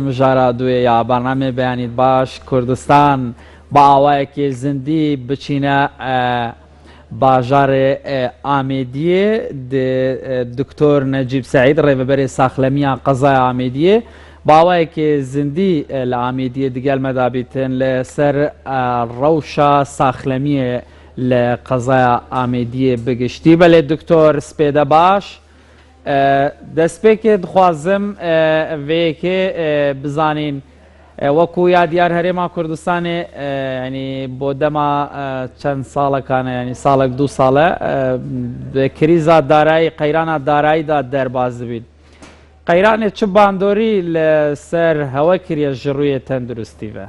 مژارا دوێ یا بەرنامێ بەیانیت باش کوردستان بە ئاوایەکی زیندی بچینە باژارێ ئامێدیێ دکتۆر نەجیب سەعید ڕێبەبەرێ ساخلەمیە قەزای ئامێدیێ باوایەکی زیندی لە ئامێدیێ دیگەلمەدا بیتن لەسەر ڕەوشە ساخلەمیە لە قەزای ئامێدیێ بگشتی بەلێ دکتۆر سپێدە باش دەستپێکێ دخوازم vêyekê bizanîn wekû ya diyar Herêma Kurdistanê yanî bo dema çend salekan e yanî salek du sal e krîza darayî qeyrana darayî da derbas dibîn. Qeyranê çi bandorî li ser hewe kiriye ji rûyê tenduristî ve?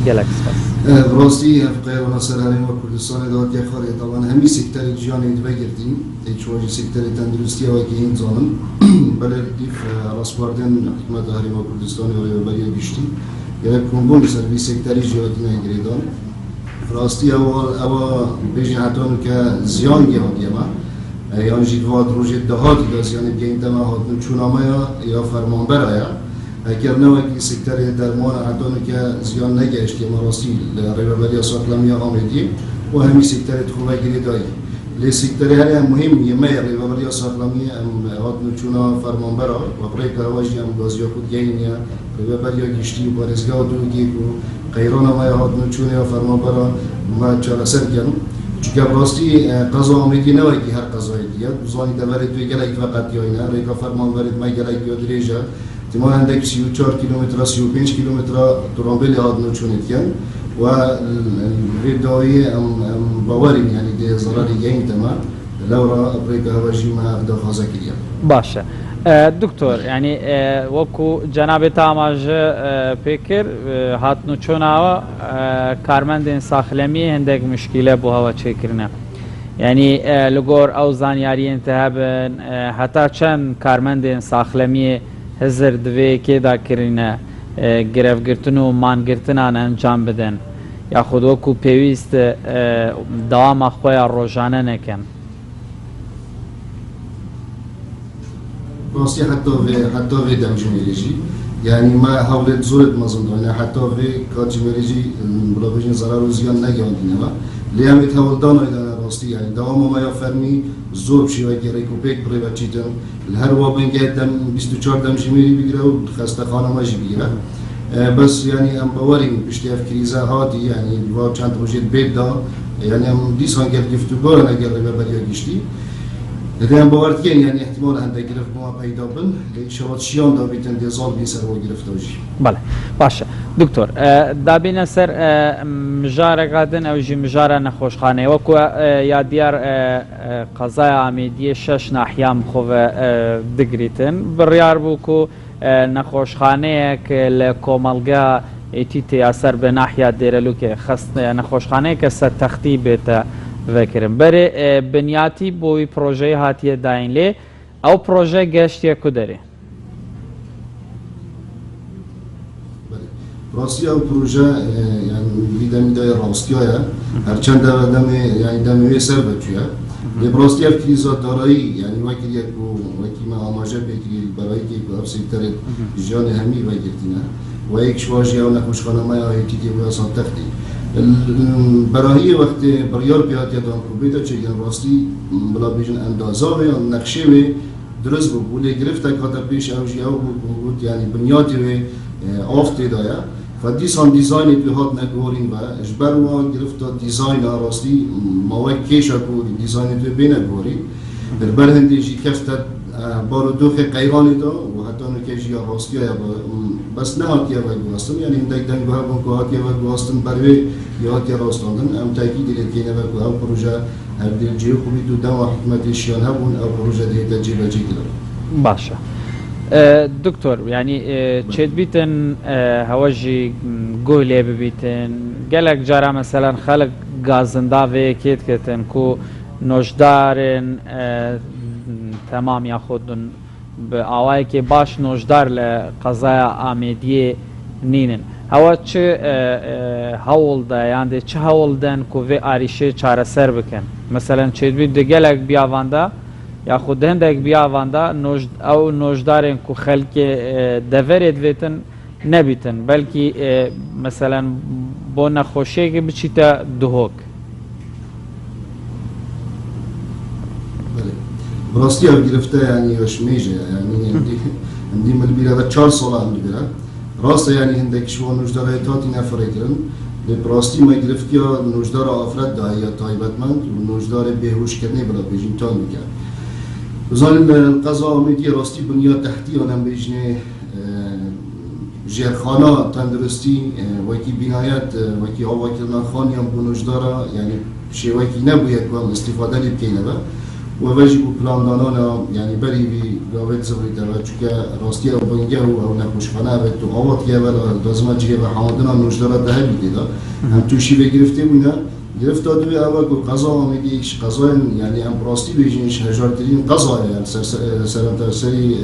gelek spas. Rastî ev qeyrana ser Herêma Kurdistanê datiya xarê taban hemî sekterê ciyanê divegirdîn tê çû jî sekterê tenduristiya wekî hîn zanin belê dîf rastbardên hikûmeta Herêma Kurdistanê rêveberiya giştî gelek kombûn ser vî sekterî jî hatine girêdan rastî ewa bêjî hetan ke ziyan gê hatiye me yan jî divat rojê dehatî da ziyanê bigehîn dema hatin çûnameya ya fermanbera ye eger nevekî sekterê dermana hetanê ke ziyan negeştiye me rastî li rêveberiya saxlemiya Amêdiyê û hemî sekterê dixwe girê dayî lê sekterê heye muhîm yemeya rêveberiya saxlemiyê em hatin çûna fermanbera webrêka hewa jî em gaziya ku digehîniye rêveberiya giştî û parêzgeha Tirkiyê ku qeyrana me ya hatin çûnaya fermanbera me çareser kirin çünkü rastî qeza Amêdiyê ne wekî her qezayê diye zanî deverê wê gelek veqetiyayîne rêka fermanberê me gelek ya dirêj e Tima hendek 34 kilometre 35 kilometre turambelê hatine çûnêtiyen û vê dawiyê em bawerîn yanî dê zerarê gehîn teme lewra rêka hewa jî me ev daxwaza kiriye. Baş e. Doktor yanî wekû cenabê te amajê pêkir hatine çûna we karmendên saxlemiyê hindek muşkîle bu hewa çêkirine. Yanî li gor ew zanyariyên te hebin heta çend karmendên saxlemiyê hizir divêyekê da kirîne girevgirtin û mangirtinan encam bidin yaxud wekû pêwîst dewama xwe ya rojane nekin. Rastî heta vê demjimêrê jî yanî me hewlê zor etme zindana heta vê katjimêrê jî bila bêjin zerar û ziyan negihandîne me lê em ê hewldana rastî yanî dewama me ya fermî zor bi şêwekê rêkûpêk birê veçîtin li her wabingê dem 24 demjimêrî bigire û xestexana me jî bigire bes yanî em bawerîn piştî ev krîze hatî yanî va çend rojê bêd da yanî em dîsan gel giftûgaran eger rêveberiya giştî Em bawer dikin yani ihtimal hende girifbûna peyda bin lê şewat şiyan da bîtin dê zal bî ser we girifta jî. Bale baş e. Doktor dabîne ser mijareka din ew jî mijara nexweşxaneyê wekû ya diyar qezaya Amêdiyê şeş nahiyan bi xwe ve digirîtin biryar bû ku nexweşxaneyek li komelgeha Êtîtê ya ser bi nahiya Dêrelûkê xest nexweşxaneyeke sertextî bête vekirin. Berê binyatî bo wî projeyê hatiye dayîn lê ew proje geştiye ku derê? Rastî ew proje yani wî demî de rastiya ye herçend ev demê yani demê wê ser veçûye lê rastî ev krîza darayî yani wekiriye ku wekî me amaje pêkirî berayîkê ku ev sekterê jiyanê hemî vegirtîne û yek şiva jî ew nexweşxanemeya Êtîtê bûye Santextê برای وقتی بریار پیاده دان کو بیت چیکن راستی بلا بیشن اندازه و نقشه و درست بود ولی گرفت کاتا پیش اوجی او بود یعنی بنیادی و آفتی دایا فدیسان دیزاینی تو هات نگورین و اجبر و گرفت دیزاین راستی مواد کیش کو دیزاینی تو بین گوری بر هندی جی کفت بارو دو خی قیرانی دا و حتی نکیجی راستی یا بس نه هاتیه و گواستن یعنی اندک دنگ به هم کو هاتیه و گواستن بروی یا هاتیه راستاندن ام تاکید لیکنه و کو هم پروژه هر دل جیو خوبی تو دم حکومت شیان هبون او پروژه دیگه تجربه جدید. باشه. دکتر یعنی چید بیتن هواجی گویله ببیتن گلک جارا مثلا خلق گازنده و کیت کتن کو نوشدارن تمام یا خودن به آوایی که باش نوشدار لقضای Amêdiyê nînin hewa çi hewl da yani çi hewl den ku vê arîşê çareser bikin mesela çêdibî di gelek biyavanda یا خود هندک بیاواندا او نوجدارن کو خلق دورید ویتن نبیتن بلکی مثلا با نخوشی که بچیتا دهوک. براستی اب گرفته یعنی اشمیجه یعنی عندي ملبيرة هذا 4 سال ملبيرة راسته يعني هندك شو نوجدار تاتي نفريترن براستي ما يدرف كيا نوجدار افراد داهية تايبتمند ونوجدار بهوش كدني بلا بيجين تان بكا وزان القضاء ميدي راستي بنياد تحتي انا بيجني جرخانه تندرستی وکی بینایت وکی آواکرنا خانیان بونوجدارا یعنی شوکی نبوید که استفاده لی بکنه و وجه بو پلاندانانا یعنی بری بی راوید زبریده و چونکه راستی او بنگه او نخوشخانه و تو آواتیه و لازمه جیه و حمادنا نوجدارا ده بیده هم توشی بگرفته بونه گرفت دوی اول که قضا آمیدی ایش قضا یعنی هم راستی بیجینش هجارترین قضا یعنی سرانترسری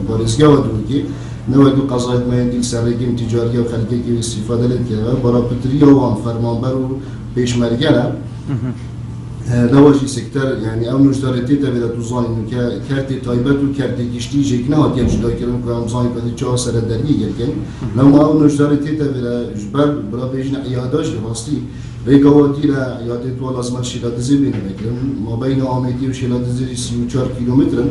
پاریسگاه و دوی نوعی قضایت می‌دید سرگیم تجاری و خلقی که استفاده لید کرده برای پتری و فرمانبر و پیشمرگره نواجی سکتر یعنی اون نوجدارتی تا توزانی که کرتی تایبت و کرتی کشتی جیک نه هاتیم جدا کردن که همزانی کدی چه سر درگی گرگن لما اون نوجدارتی تا جبر برای بیشتر ایاداش راستی ریگاواتی را یادت تو لازم شیلاتزی بینه بکرن ما بین آمیتی و شیلاتزی 34 کیلومترن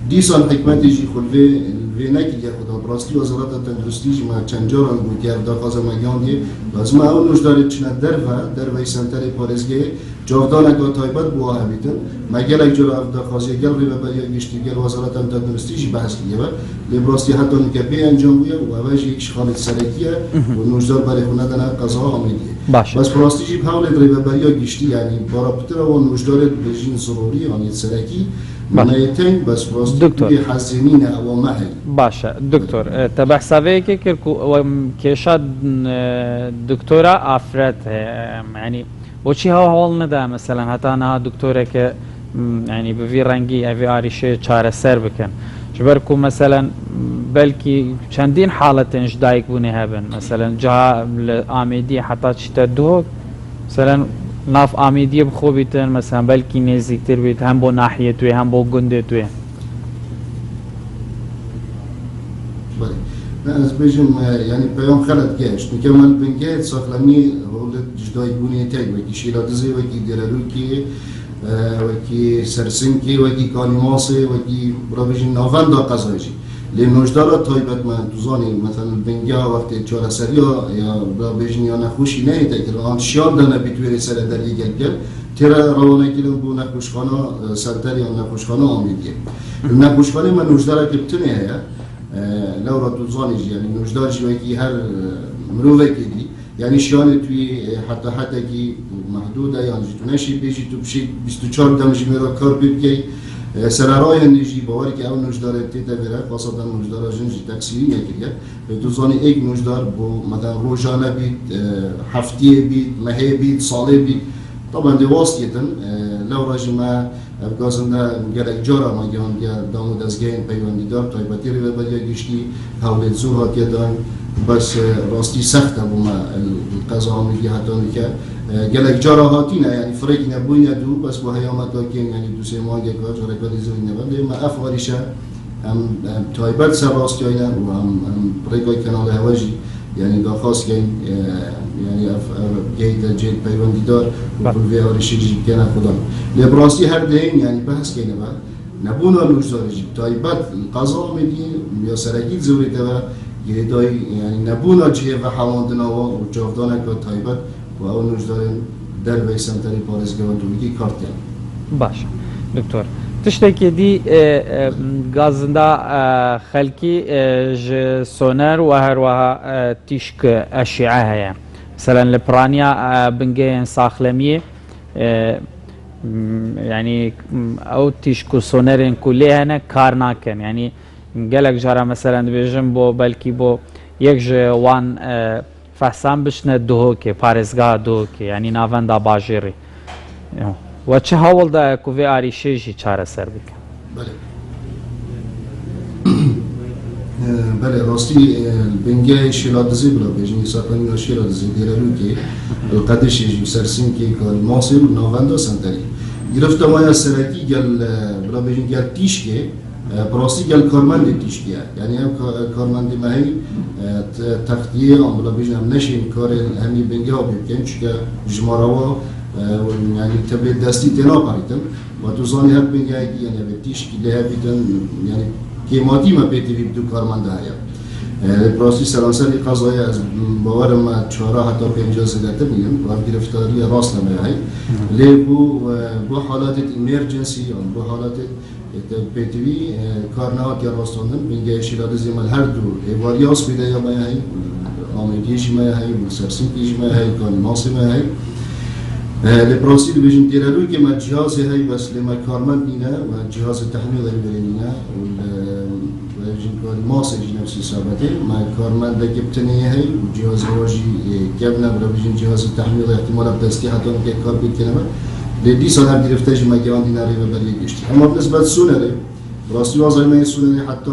دیسان حکمتی جی خلوه وینکی که خدا براستی وزارت تندرستی ما چند جاران بود که داخل مگیانی لازم اون نوجداری چند در سنتر پارزگی جاودان اگر تایبت بواه بیتن مگر اگر داخل گل ری ببری گشتی گل وزارت تندرستی جی بحث کیه و براستی حتی نکبی انجام بیه و اوج یک خالد سرکیه و نوجدار برای خونه دنا قضا آمیدیه بس براستی جی حاول ری ببری گشتی یعنی برابطه و نوجدار بجین ضروری یعنی سرکی منایتین بس براستی حزینین او محل باشه دکتر تبع سوی که کرکو کشاد دکترا افراد یعنی وچی ها حال نده مثلا حتی نه دکتره که یعنی به وی رنگی اوی آریشه چاره سر بکن جبرکو مثلا بلکی چندین حالت انجدایک بونه هبن مثلا جا آمیدی حتی چیتا دو مثلا ناف آمیدی بخوبیتن مثلا بلکی نزدیکتر بیت هم با ناحیه توی هم با گنده توی نه از بیشم یعنی پیام خلط گشت میکمل بنگه ساخلمی رولت جدای بونه تای وکی شیلاتزی وکی درلوکی وکی سرسنکی وکی کانیماسی وکی برابیش ناوند قضایشی لیم نوجدارا تایبت من توزانی مثلا بنگه وقتی چهار سریا یا برابیش یا نخوشی نه تاکر آن شیاد دانه بیتوی سر دری گل ترا روانه کلم بو نخوشخانه سنتر یا نخوشخانه آمیدیه نخوشخانه من نوجدارا کبتنه هیا لورا توزانی یعنی نوجدار جوی کی هر مروه کدی یعنی شان توی حتی کی محدوده یعنی تو نشی بیشی تو بشی 24 دم جمیرا کار بگی سررای نجی باوری که اون نوجدار تیتا بره خاصه نوجدار جنجی تکسیری نکریه توزانی یک نوجدار با مثلا روزانه بید هفتیه بید ماهی بید ساله بید طبعا دیواست یتن لورا جمع افغانستان گرگ جارا ما گیان گیا دامو دزگین پیوندی دار تایباتی رو ببریا گشتی حولت زور هاتیه دان بس راستی سخته بوما القضا آمیدی حتی که گرگ جارا هاتی نه یعنی فرق نبوی ندو بس با هیامت داکین یعنی دو سه ماه یک وقت رکادی زوی نبود ما افواریشه هم تایبات سر راستی آینه و هم رکای کنال هواجی یعنی داخواست که یعنی گیت جیت پیوندی دار و بروی آرشی جیب کنه خدا لبراستی هر دهیم یعنی بحث کنه با نبونا نوجدار جیب تایبت قضا میدی یا سرگیت زوری که گیدای یعنی نبونا جیه و حواندنا و جاودانه که تایبت و اون نوجدار در وی سنتری پارزگاه و دویگی کارت کنه باشه دکتر تشتكي دي غازندا خلقي سونر وهروها تشك أشعة هي مثلا البرانيا بنجين ساخلمية يعني أو تشكو سونرين كلها هنا كارناكن يعني قالك جرى مثلا بجنبو بلكي بو يكج وان فحسان بشنا دوهوكي بارزغا دوهوكي يعني نافندا باجيري و چه حال دا کوی آریشه‌ای چاره سر بکن؟ بله راستی بنگه شیلاتزی بلا بیشتر ساکنی شیلاتزی دیرلو که القدش سرسیم که کاری ماسیم ناوندا سنتری گرفته مایا سرکی گل برای بیشتر گل تیشکه براستی گل کارمند تیشکیه یعنی هم کارمند ماهی تختیه آن برای بیشتر هم نشین کار همی بنگه ها بیکن چون جماروا یعنی تبدیل دستی تنا پریدم و تو زانی هر بنگه کی یعنی به تیشکی له بیتن یعنی کیماتی ما بیتی بیدو کارمند هایا براستی سرانسری قضایی از باورم چهارا حتی پنجاه زیادتر میگن و گرفتاری راست نمیایی لی بو حالات ایمرجنسی آن بو حالات پیتوی کارنامه که راستاندن بینگه شیراد زمان هر دو ایواریاس بیده یا میایی آمیدیش میایی سرسینکیش میایی کانیماس میایی لی براستی دو بیشتر دیرالوی که ما جهاز هایی بس لی ما کارمند نینه و جهاز تحمیل برینه کاری ماسه نفسی ثابته ما کارمند گبتنی هی و جهاز واجی گبنا برای جهاز تحمیل احتمال بدستی حتی که کار بید کنه لیدی سال هم گرفته جی مگیان دیناری و بری گشتی اما بالنسبه سونره راستی وضعی من سونره حتی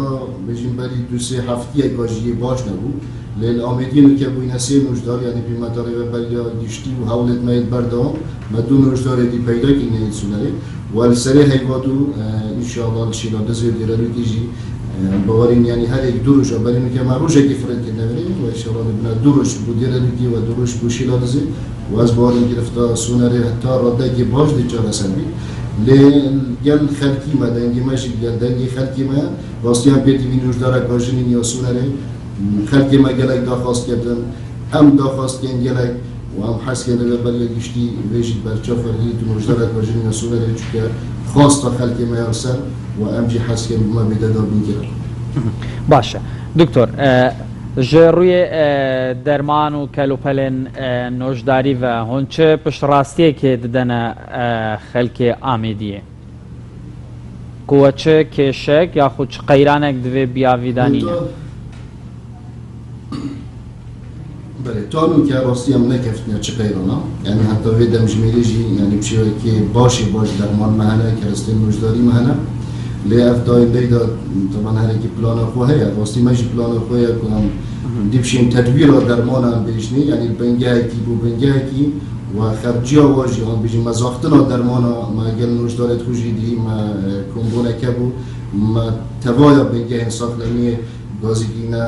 بجیم بری دو سه هفته گاجی باش نبود لیل آمدینو که بوی نسی نوشدار یعنی پیماتاری و بری گشتی و حولت ماید بردام مدو نوشدار دی پیدا کی نه سونره و سری هیواتو ان شاء الله شیلا دزیر دیرالو کیجی باورین یعنی هر یک دوروش برای که ما روزی که فرد کنیم و انشالله نبنا دوروش بودیر لیتی و دوروش بوشی لازم و از باورین گرفته سونره حتی راده که باش دیگر سنبی لگل خلکی ما دنگی ماشی گل دنگی خلکی ما واسطی هم بیتی وینوش داره کاجنی یا سونره خلکی ما گلک داخواست کردن هم داخواست کن گلک و هم حس کنه برای گشتی ویجید برچه فرقی تو نوشداره کاجنی یا سونره چون خواست خلکی ما یارسن و امجی حس کنه ما بیده دار بینگیرن باشه دکتر جروی درمان و کلوپلن نوشداری و هنچه پشت راستی که ددن خلک آمیدیه کوچه کشک یا خود قیرانک دوی بیاویدانی بله تانو که راستی هم نکفتنه چه قیرانا یعنی حتی ویدم جمیلی یعنی بچه که باش درمان مهنه که راستی نوشداری مهنه لی افتای بیدا طبعا هر کی پلان خواه راستی ماش پلان خواه کنم دیپشیم تدبیر درمان هم بیشنی یعنی بنگه کی بو بنگه کی و خرجی واجی هم بیشیم مزاختنا درمان ما گل نوشدارت خوشی دی ما کمبونه کبو ما توایا بنگه انصاف لمی گازی کینا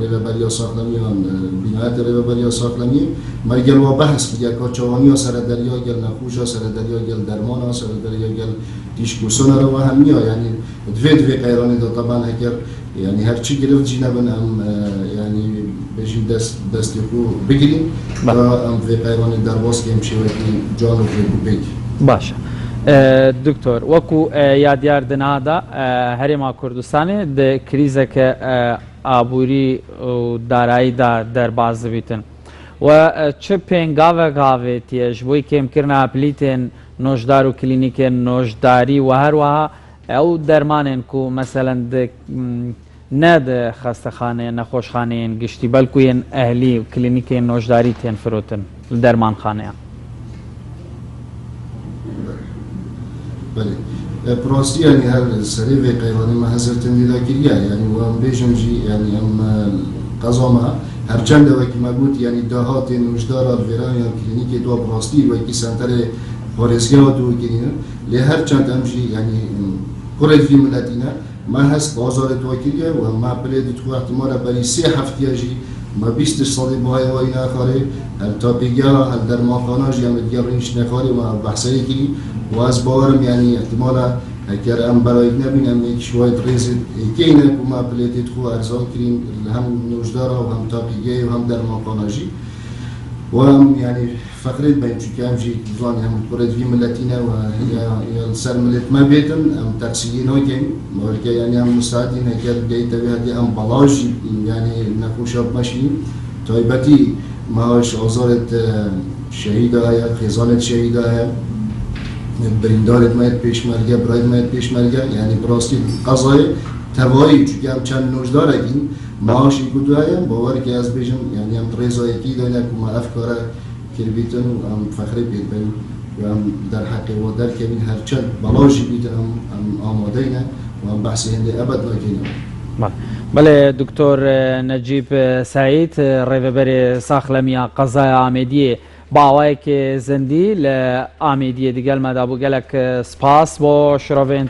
ریوبریا ساختمیان بینایت ریوبریا ساختمی مرگل و بحث بیا کاچوانی سر دریا گل نخوشا سر دریا گل درمان سر دریا گل دیشکوسون رو هم میا یعنی دوی قیرانی دا طبعا هکر یعنی هر چی گرفت جینا بن هم یعنی بجیم دستی خو بگیریم و هم دوی قیرانی در باز که امشوکی جانو خو بگیر باشه دکتر وکو یادیار دنادا هرما کردستانی د کریزه که آبوری و دارایی در باز بیتن و چه پنگاوه گاوه تیش بوی که امکرنا اپلیتن نوشدار و کلینیک نوشداری و هر وها او درمانن کو مثلا نه د خستخانه نخوشخانه گشتی بلکو ین اهلی و کلینیک نوشداری تین فروتن درمان خانه بله پراستی یعنی هر سری و قیرانی ما حضرت نیدا کریه یعنی و هم بیشم جی یعنی هم قضا ما هر چند وقتی ما بود یعنی دهات نوشدار الویران یا کلینیک دو پراستی و کی سنتر خارزگاه دو کنیم لی هر چند هم جی یعنی کرد فی ملتینا ما هست بازار دو کریه و ما بلید تو احتمال برای 3 هفته جی ما 20 سالی باهای و اینا خاره هر تاپیگا هر در ماخانه جی هم دیگر رینش نخاره و بحثایی کی و از باورم یعنی احتمالا اگر ام برای نبینم یک شوید ریزید که اینه که ما بلیتید خو ارزان کریم هم نوشدارا و هم تاپیگه و هم در ماقاناجی و هم یعنی فقرید بین چون که همجی دوانی هم کرد وی ملتینه و یا سر ملت ما بیتن هم تقصیرین ها کن مالکه یعنی هم مساعدین اگر دیتا بیهدی هم بلاجی یعنی نخوشاب مشیم تایبتی ماهاش آزارت شهیده های خیزانت شهیده های بریندارت ماید پیش مرگه براید ماید پیش مرگه یعنی براستی قضای توایی چون هم چند نوشدار اگین معاشی کدو هایم باور که از بیشم یعنی هم تریزایی کی دانه که ما افکاره کربیتن و هم فخری بید بین و هم در حق و در کبین هر چند بلاجی بیتن هم آماده اینه و هم بحثی هنده ابد ناکنه بله دکتر نجیب سعید ریوبر ساخلمی قضای آمیدی باوایەکی زەندی لە ئامیدیە دیگەلمەدا بوو گەلک سپاس بۆ شڕۆڤێن